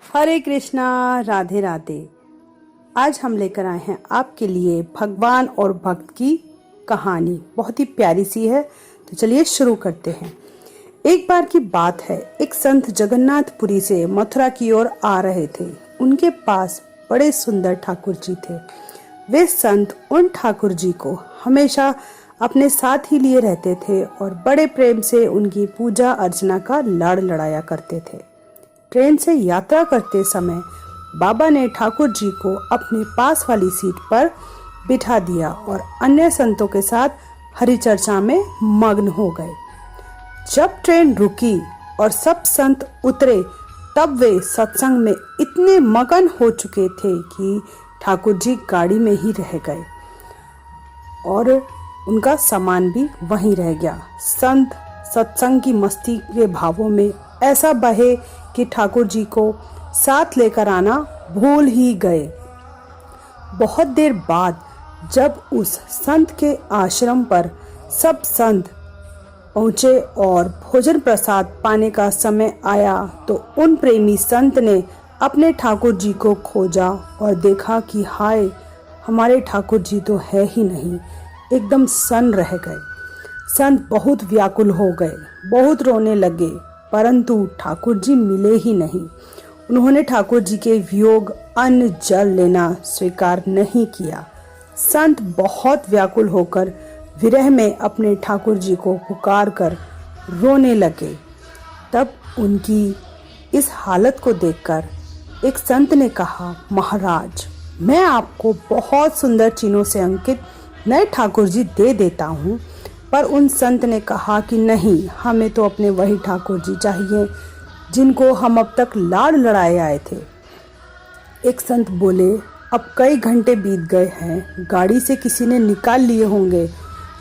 हरे कृष्णा, राधे राधे। आज हम लेकर आए हैं आपके लिए भगवान और भक्त की कहानी। बहुत ही प्यारी सी है, तो चलिए शुरू करते हैं। एक बार की बात है, एक संत जगन्नाथपुरी से मथुरा की ओर आ रहे थे। उनके पास बड़े सुंदर ठाकुर जी थे। वे संत उन ठाकुर जी को हमेशा अपने साथ ही लिए रहते थे और बड़े प्रेम से उनकी पूजा अर्चना का लाड़ लड़ाया करते थे। ट्रेन से यात्रा करते समय बाबा ने ठाकुर जी को अपने पास वाली सीट पर बिठा दिया और अन्य संतों के साथ हरि चर्चा में मग्न हो गए। जब ट्रेन रुकी और सब संत उतरे, तब वे सत्संग में इतने मगन हो चुके थे कि ठाकुर जी गाड़ी में ही रह गए और उनका सामान भी वहीं रह गया। संत सत्संग की मस्ती के भावों में ऐसा बहे कि ठाकुर जी को साथ लेकर आना भूल ही गए। बहुत देर बाद जब उस संत के आश्रम पर सब संत पहुँचे और भोजन प्रसाद पाने का समय आया, तो उन प्रेमी संत ने अपने ठाकुर जी को खोजा और देखा कि हाय, हमारे ठाकुर जी तो है ही नहीं। एकदम सन्न रह गए। संत बहुत व्याकुल हो गए, बहुत रोने लगे, परंतु ठाकुर जी मिले ही नहीं। उन्होंने ठाकुर जी के वियोग अन्न जल लेना स्वीकार नहीं किया। संत बहुत व्याकुल होकर विरह में अपने ठाकुर जी को पुकार कर रोने लगे। तब उनकी इस हालत को देखकर एक संत ने कहा, महाराज, मैं आपको बहुत सुंदर चिन्हों से अंकित नए ठाकुर जी दे देता हूँ। पर उन संत ने कहा कि नहीं, हमें तो अपने वही ठाकुर जी चाहिए जिनको हम अब तक लाड़ लड़ाए आए थे। एक संत बोले, अब कई घंटे बीत गए हैं, गाड़ी से किसी ने निकाल लिए होंगे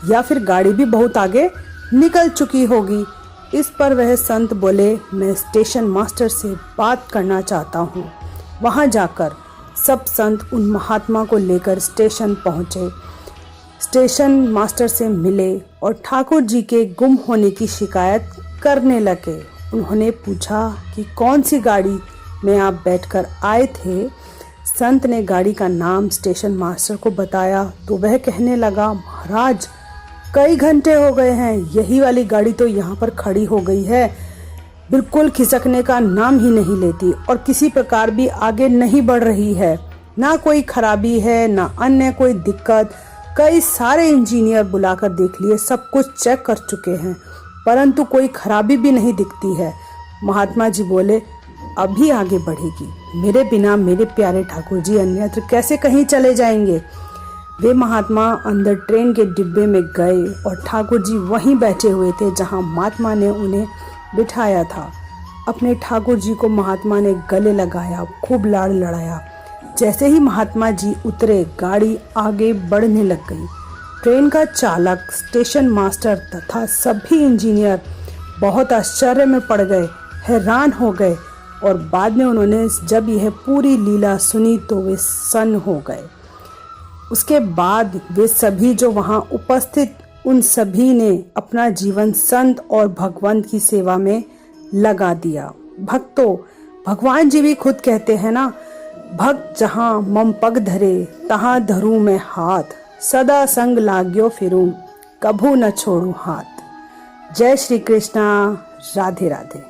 या फिर गाड़ी भी बहुत आगे निकल चुकी होगी। इस पर वह संत बोले, मैं स्टेशन मास्टर से बात करना चाहता हूँ। वहाँ जाकर सब संत उन महात्मा को लेकर स्टेशन पहुँचे। स्टेशन मास्टर से मिले और ठाकुर जी के गुम होने की शिकायत करने लगे। उन्होंने पूछा कि कौन सी गाड़ी में आप बैठकर आए थे। संत ने गाड़ी का नाम स्टेशन मास्टर को बताया तो वह कहने लगा, महाराज, कई घंटे हो गए हैं, यही वाली गाड़ी तो यहाँ पर खड़ी हो गई है, बिल्कुल खिसकने का नाम ही नहीं लेती और किसी प्रकार भी आगे नहीं बढ़ रही है। ना कोई खराबी है, ना अन्य कोई दिक्कत। कई सारे इंजीनियर बुलाकर देख लिए, सब कुछ चेक कर चुके हैं, परंतु कोई खराबी भी नहीं दिखती है। महात्मा जी बोले, अभी आगे बढ़ेगी, मेरे बिना मेरे प्यारे ठाकुर जी अन्यत्र कैसे कहीं चले जाएंगे। वे महात्मा अंदर ट्रेन के डिब्बे में गए और ठाकुर जी वहीं बैठे हुए थे जहां महात्मा ने उन्हें बिठाया था। अपने ठाकुर जी को महात्मा ने गले लगाया, खूब लाड़ लड़ाया। जैसे ही महात्मा जी उतरे, गाड़ी आगे बढ़ने लग गई। ट्रेन का चालक, स्टेशन मास्टर तथा सभी इंजीनियर बहुत आश्चर्य में पड़ गए, हैरान हो गए और बाद में उन्होंने जब यह पूरी लीला सुनी तो वे सन्न हो गए। उसके बाद वे सभी जो वहां उपस्थित, उन सभी ने अपना जीवन संत और भगवंत की सेवा में लगा दिया। भक्तों, भगवान जी भी खुद कहते हैं ना, भक्त जहाँ मम पग धरे तहाँ धरूं मैं हाथ, सदा संग लाग्यो फिरूं कभू न छोड़ूं हाथ। जय श्री कृष्णा, राधे राधे।